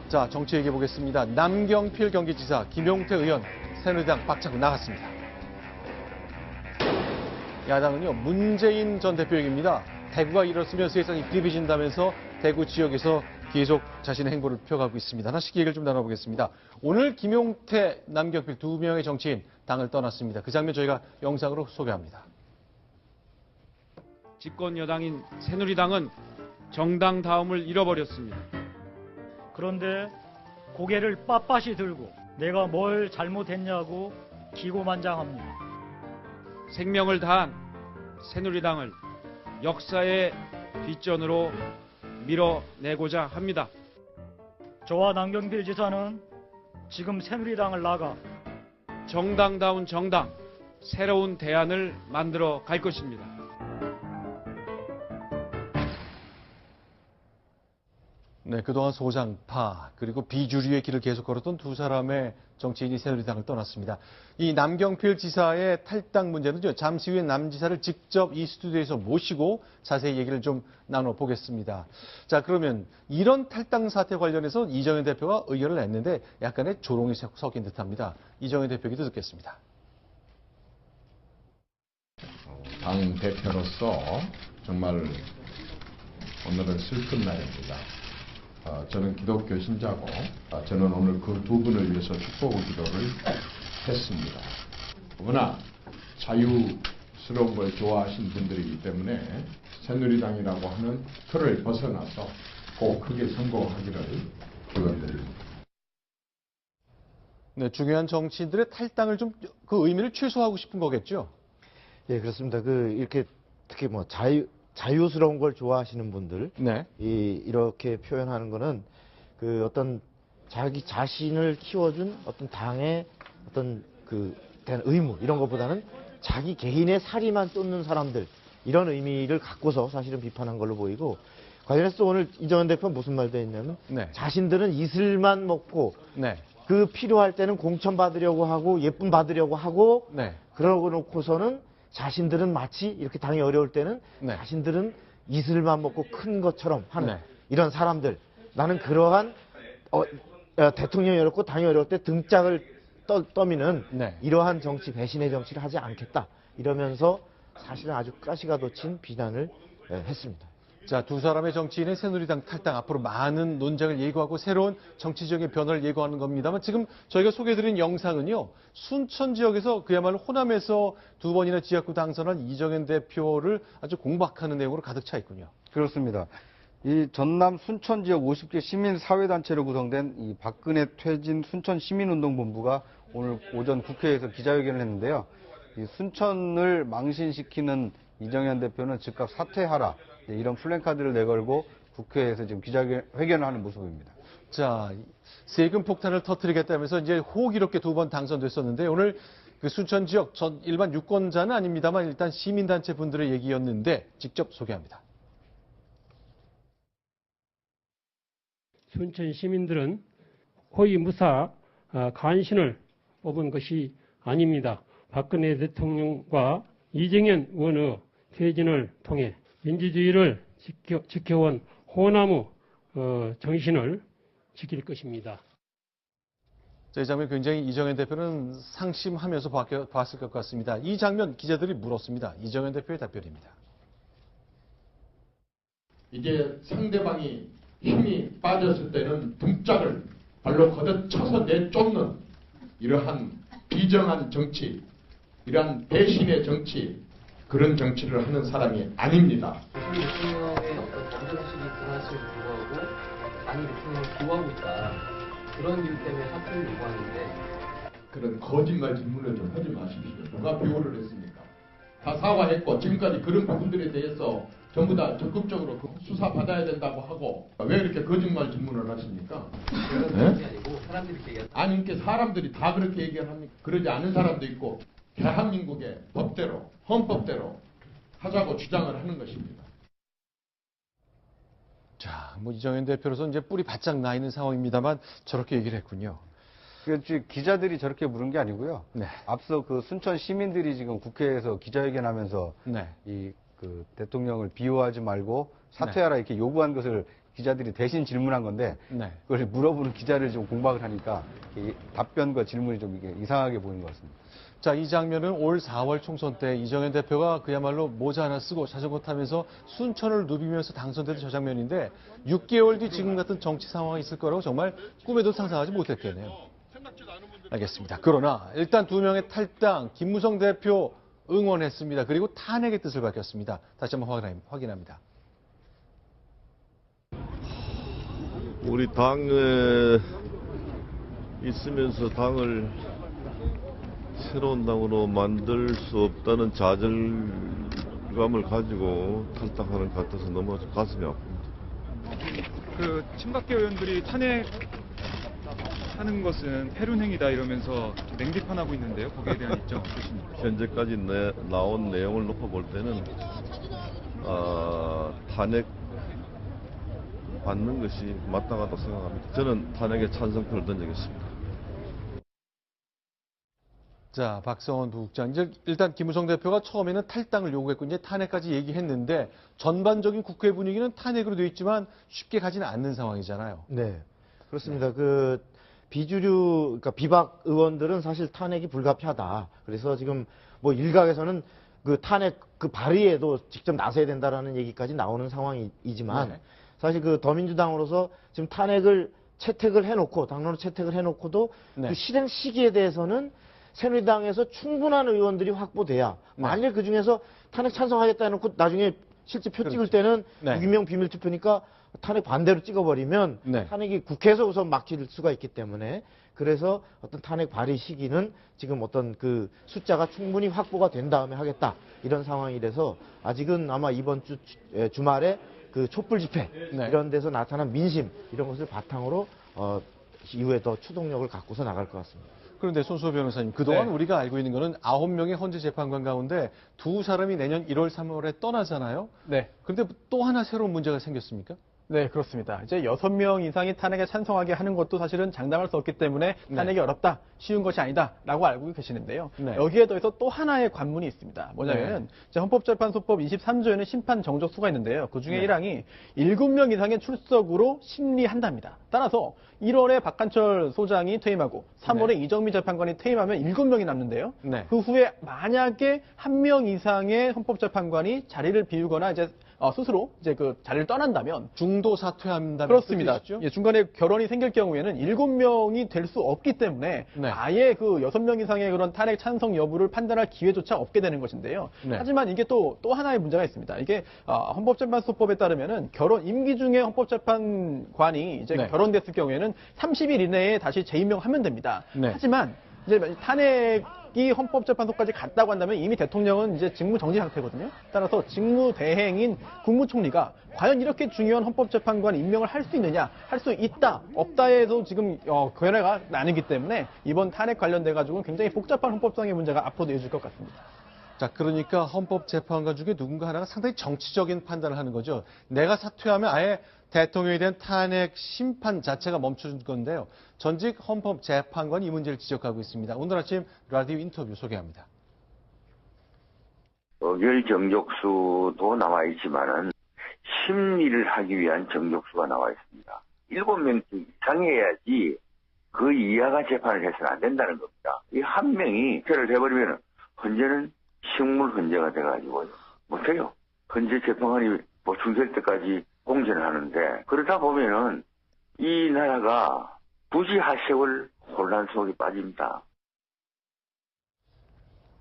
자, 정치 얘기해 보겠습니다. 남경필 경기지사, 김용태 의원, 새누리당 박차고 나갔습니다. 야당은요, 문재인 전 대표 얘기입니다. 대구가 일었으면 세상이 비비진다면서 대구 지역에서 계속 자신의 행보를 펴가고 있습니다. 하나씩 얘기를 좀 나눠보겠습니다. 오늘 김용태, 남경필 두 명의 정치인 당을 떠났습니다. 그 장면 저희가 영상으로 소개합니다. 집권 여당인 새누리당은 정당 다움을 잃어버렸습니다. 그런데 고개를 빳빳이 들고 내가 뭘 잘못했냐고 기고만장합니다. 생명을 다한 새누리당을 역사의 뒷전으로 밀어내고자 합니다. 저와 남경필 지사는 지금 새누리당을 나가 정당다운 정당, 새로운 대안을 만들어 갈 것입니다. 네, 그동안 소장파 그리고 비주류의 길을 계속 걸었던 두 사람의 정치인이 새누리당을 떠났습니다. 이 남경필 지사의 탈당 문제는요, 잠시 후에 남 지사를 직접 이 스튜디오에서 모시고 자세히 얘기를 좀 나눠보겠습니다. 자, 그러면 이런 탈당 사태 관련해서 이정현 대표가 의견을 냈는데 약간의 조롱이 섞인 듯합니다. 이정현 대표 얘기도 듣겠습니다. 당 대표로서 정말 오늘은 슬픈 날입니다. 저는 기독교 신자고 저는 오늘 그 두 분을 위해서 축복 기도를 했습니다. 그러나 자유스러운 걸 좋아하신 분들이기 때문에 새누리당이라고 하는 틀을 벗어나서 꼭 크게 성공하기를 기원드립니다. 네, 중요한 정치인들의 탈당을 좀 그 의미를 최소화하고 싶은 거겠죠? 예, 그렇습니다. 이렇게 특히 뭐 자유스러운 걸 좋아하시는 분들, 네. 이렇게 표현하는 거는 그 어떤 자기 자신을 키워준 어떤 당의 어떤 대한 의무, 이런 것보다는 자기 개인의 사리만 쫓는 사람들, 이런 의미를 갖고서 사실은 비판한 걸로 보이고, 관련해서 오늘 이정현 대표는 무슨 말도 했냐면, 네. 자신들은 이슬만 먹고, 네. 그 필요할 때는 공천 받으려고 하고, 예쁨 받으려고 하고, 네. 그러고 놓고서는 자신들은 마치 이렇게 당이 어려울 때는 네. 자신들은 이슬만 먹고 큰 것처럼 하는 네. 이런 사람들. 나는 그러한 대통령이 어렵고 당이 어려울 때 등짝을 떠미는 네. 이러한 정치, 배신의 정치를 하지 않겠다. 이러면서 사실은 아주 가시가 돋친 비난을 했습니다. 자, 두 사람의 정치인의 새누리당 탈당, 앞으로 많은 논쟁을 예고하고 새로운 정치적인 변화를 예고하는 겁니다만, 지금 저희가 소개해드린 영상은요, 순천 지역에서 그야말로 호남에서 두 번이나 지역구 당선한 이정현 대표를 아주 공박하는 내용으로 가득 차 있군요. 그렇습니다. 이 전남 순천 지역 50개 시민사회단체로 구성된 이 박근혜 퇴진 순천 시민운동본부가 오늘 오전 국회에서 기자회견을 했는데요. 이 순천을 망신시키는 이정현 대표는 즉각 사퇴하라, 이런 플랜카드를 내걸고 국회에서 지금 기자회견을 하는 모습입니다. 자, 세금 폭탄을 터뜨리겠다면서 이제 호기롭게 두 번 당선됐었는데, 오늘 그 순천 지역 전 일반 유권자는 아닙니다만 일단 시민단체 분들의 얘기였는데 직접 소개합니다. 순천 시민들은 호위무사 간신을 뽑은 것이 아닙니다. 박근혜 대통령과 이정현 의원의 퇴진을 통해 민주주의를 지켜온 호남의 정신을 지킬 것입니다. 이 장면 굉장히 이정현 대표는 상심하면서 봤을 것 같습니다. 이 장면 기자들이 물었습니다. 이정현 대표의 답변입니다. 이제 상대방이 힘이 빠졌을 때는 등짝을 발로 걷어쳐서 내쫓는 이러한 비정한 정치, 이러한 배신의 정치, 그런 정치를 하는 사람이 아닙니다. 대통령의 어떤 범죄의식이 드러났음에도 불구하고 많이 대통령을 기호하고 있다. 그런 이유 때문에 사퇴를 요구하는데, 그런 거짓말 질문을 좀 하지 마십시오. 누가 비호를 했습니까? 다 사과했고 지금까지 그런 부분들에 대해서 전부 다 적극적으로 수사 받아야 된다고 하고, 왜 이렇게 거짓말 질문을 하십니까? 그런 게 아니고 사람들이 이렇게 얘기하는. 아니, 그러니까 사람들이 다 그렇게 얘기를 합니까? 그러지 않은 사람도 있고, 대한민국의 법대로, 헌법대로 하자고 주장을 하는 것입니다. 자, 뭐 이정현 대표로서 이제 뿔이 바짝 나 있는 상황입니다만 저렇게 얘기를 했군요. 기자들이 저렇게 물은 게 아니고요. 네. 앞서 그 순천 시민들이 지금 국회에서 기자회견하면서 네. 이 대통령을 비호하지 말고 사퇴하라 이렇게 요구한 것을 기자들이 대신 질문한 건데 네. 그걸 물어보는 기자를 좀 공박을 하니까 이 답변과 질문이 좀 이게 이상하게 보이는 것 같습니다. 자, 이 장면은 올 4월 총선 때 이정현 대표가 그야말로 모자 하나 쓰고 자전거 타면서 순천을 누비면서 당선된 저 장면인데 6개월 뒤 지금 같은 정치 상황이 있을 거라고 정말 꿈에도 상상하지 못했겠네요. 알겠습니다. 그러나 일단 두 명의 탈당, 김무성 대표 응원했습니다. 그리고 탄핵의 뜻을 밝혔습니다. 다시 한번 확인합니다. 우리 당에 있으면서 당을 새로운 당으로 만들 수 없다는 좌절감을 가지고 탈당하는 것 같아서 너무 가슴이 아픕니다. 그 친박계 의원들이 탄핵하는 것은 패륜행위다 이러면서 냉비판하고 있는데요. 거기에 대한 입장 어떠십니까? 현재까지 나온 내용을 놓고 볼 때는 탄핵 받는 것이 마땅하다고 생각합니다. 저는 탄핵에 찬성표를 던지겠습니다. 자, 박성원 부국장. 이제 일단 김무성 대표가 처음에는 탈당을 요구했고 이제 탄핵까지 얘기했는데 전반적인 국회 분위기는 탄핵으로 되어 있지만 쉽게 가지는 않는 상황이잖아요. 네, 그렇습니다. 그 비주류, 그러니까 비박 의원들은 사실 탄핵이 불가피하다. 그래서 지금 뭐 일각에서는 그 탄핵 그 발의에도 직접 나서야 된다라는 얘기까지 나오는 상황이지만 네. 사실 그 더민주당으로서 지금 탄핵을 채택을 해놓고 당론을 채택을 해놓고도 네. 그 실행 시기에 대해서는 새누리당에서 충분한 의원들이 확보돼야 네. 만일 그 중에서 탄핵 찬성하겠다 해놓고 나중에 실제 표 찍을 때는 네. 유기명 비밀투표니까 탄핵 반대로 찍어버리면 네. 탄핵이 국회에서 우선 막힐 수가 있기 때문에 그래서 어떤 탄핵 발의 시기는 지금 어떤 그 숫자가 충분히 확보가 된 다음에 하겠다 이런 상황이라서 아직은 아마 이번 주말에 그 촛불 집회 네. 이런 데서 나타난 민심 이런 것을 바탕으로 이후에 더 추동력을 갖고서 나갈 것 같습니다. 그런데 손수호 변호사님, 그동안 네. 우리가 알고 있는 거는 9명의 헌재 재판관 가운데 두 사람이 내년 1월, 3월에 떠나잖아요. 네. 그런데 또 하나 새로운 문제가 생겼습니까? 네, 그렇습니다. 이제 6명 이상이 탄핵에 찬성하게 하는 것도 사실은 장담할 수 없기 때문에 탄핵이 어렵다, 쉬운 것이 아니다라고 알고 계시는데요. 네. 여기에 더해서 또 하나의 관문이 있습니다. 뭐냐면은 이제 헌법재판소법 23조에는 심판 정적수가 있는데요. 그 중에 1항이 7명 이상의 출석으로 심리한답니다. 따라서 1월에 박한철 소장이 퇴임하고 3월에 이정미 재판관이 퇴임하면 7명이 남는데요. 네. 그 후에 만약에 1명 이상의 헌법재판관이 자리를 비우거나 이제 스스로 이제 그 자리를 떠난다면 중도 사퇴한다는 그렇습니다. 뜻이죠? 예, 중간에 결혼이 생길 경우에는 7명이 될 수 없기 때문에 네. 아예 그 6명 이상의 그런 탄핵 찬성 여부를 판단할 기회조차 없게 되는 것인데요. 네. 하지만 이게 또 하나의 문제가 있습니다. 이게 헌법재판소법에 따르면은 결혼 임기 중에 헌법재판관이 이제 네. 결혼됐을 경우에는 30일 이내에 다시 재임명하면 됩니다. 네. 하지만 이제 탄핵이 헌법재판소까지 갔다고 한다면 이미 대통령은 이제 직무 정지 상태거든요. 따라서 직무 대행인 국무총리가 과연 이렇게 중요한 헌법재판관 임명을 할 수 있느냐, 할 수 있다, 없다에도 지금 견해가 나뉘기 때문에 이번 탄핵 관련돼 가지고 굉장히 복잡한 헌법상의 문제가 앞으로 이어질 것 같습니다. 자, 그러니까 헌법재판관 중에 누군가 하나가 상당히 정치적인 판단을 하는 거죠. 내가 사퇴하면 아예 대통령에 대한 탄핵 심판 자체가 멈춰진 건데요. 전직 헌법재판관이 이 문제를 지적하고 있습니다. 오늘 아침 라디오 인터뷰 소개합니다. 의결 정족수도 나와 있지만은 심리를 하기 위한 정족수가 나와 있습니다. 7명 이상해야지 그 이하가 재판을 해서는 안 된다는 겁니다. 이 한 명이 헌재를 해버리면 헌재는 식물 헌재가 돼가지고 못해요. 헌재 재판관이 뭐 중될 때까지 공전을 하는데 그러다 보면은 이 나라가 부지하세월 혼란 속에 빠집니다.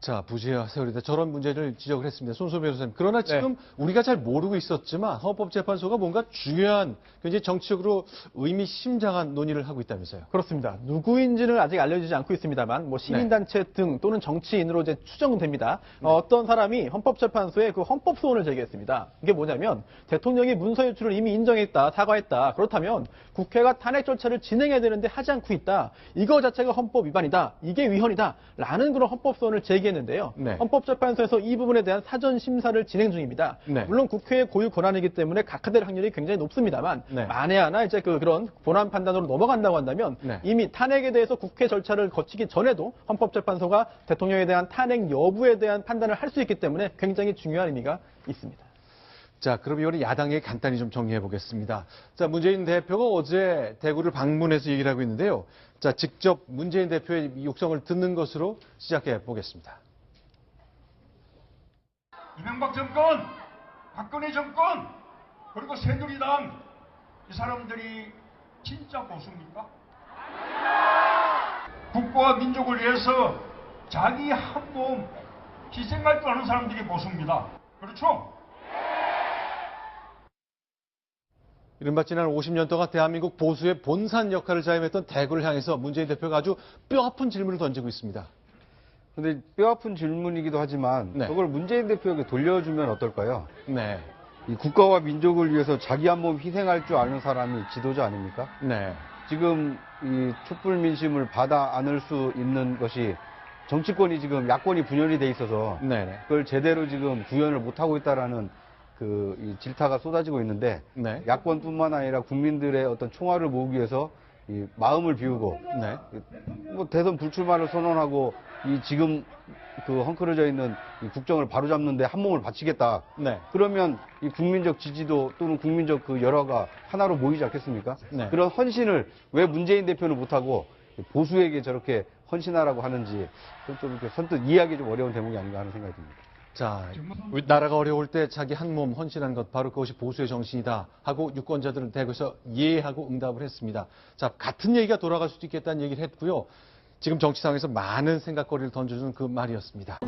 자, 부지와 세월이다. 저런 문제를 지적을 했습니다. 손수호 변호사님. 그러나 지금 우리가 잘 모르고 있었지만 헌법재판소가 뭔가 중요한 굉장히 정치적으로 의미심장한 논의를 하고 있다면서요. 그렇습니다. 누구인지는 아직 알려지지 않고 있습니다만, 뭐 시민단체 등 또는 정치인으로 이제 추정됩니다. 어떤 사람이 헌법재판소에 그 헌법소원을 제기했습니다. 이게 뭐냐면 대통령이 문서 유출을 이미 인정했다, 사과했다. 그렇다면 국회가 탄핵 절차를 진행해야 되는데 하지 않고 있다. 이거 자체가 헌법 위반이다. 이게 위헌이다. 라는 그런 헌법소원을 제기했는데요. 네. 헌법재판소에서 이 부분에 대한 사전 심사를 진행 중입니다. 네. 물론 국회의 고유 권한이기 때문에 각하될 확률이 굉장히 높습니다만, 네. 만에 하나 이제 그런 본안 판단으로 넘어간다고 한다면 네. 이미 탄핵에 대해서 국회 절차를 거치기 전에도 헌법재판소가 대통령에 대한 탄핵 여부에 대한 판단을 할 수 있기 때문에 굉장히 중요한 의미가 있습니다. 자, 그럼 이번에 야당 얘기 간단히 좀 정리해 보겠습니다. 자, 문재인 대표가 어제 대구를 방문해서 얘기를 하고 있는데요. 자, 직접 문재인 대표의 육성을 듣는 것으로 시작해 보겠습니다. 이명박 정권, 박근혜 정권, 그리고 새누리당, 이 사람들이 진짜 보수입니까? 국가와 민족을 위해서 자기 한 몸 희생할 줄 아는 사람들이 보수입니다. 그렇죠? 이른바 지난 50년 동안 대한민국 보수의 본산 역할을 자임했던 대구를 향해서 문재인 대표가 아주 뼈아픈 질문을 던지고 있습니다. 근데 뼈아픈 질문이기도 하지만 네. 그걸 문재인 대표에게 돌려주면 어떨까요? 네. 이 국가와 민족을 위해서 자기 한 몸 희생할 줄 아는 사람이 지도자 아닙니까? 네. 지금 이 촛불 민심을 받아 안을 수 있는 것이 정치권이 지금 야권이 분열이 돼 있어서 네네. 그걸 제대로 지금 구현을 못하고 있다라는 이 질타가 쏟아지고 있는데 네. 야권뿐만 아니라 국민들의 어떤 총알을 모으기 위해서 이 마음을 비우고 네. 뭐 대선 불출마를 선언하고 이 지금 그 헝클어져 있는 이 국정을 바로잡는데 한 몸을 바치겠다. 네. 그러면 이 국민적 지지도 또는 국민적 그 여러가 하나로 모이지 않겠습니까? 네. 그런 헌신을 왜 문재인 대표는 못하고 보수에게 저렇게 헌신하라고 하는지 좀 이렇게 선뜻 이해하기 좀 어려운 대목이 아닌가 하는 생각이 듭니다. 자, 우리 나라가 어려울 때 자기 한 몸 헌신한 것 바로 그것이 보수의 정신이다 하고 유권자들은 대구에서 이해하고 응답을 했습니다. 자, 같은 얘기가 돌아갈 수도 있겠다는 얘기를 했고요. 지금 정치상에서 많은 생각거리를 던져주는 그 말이었습니다.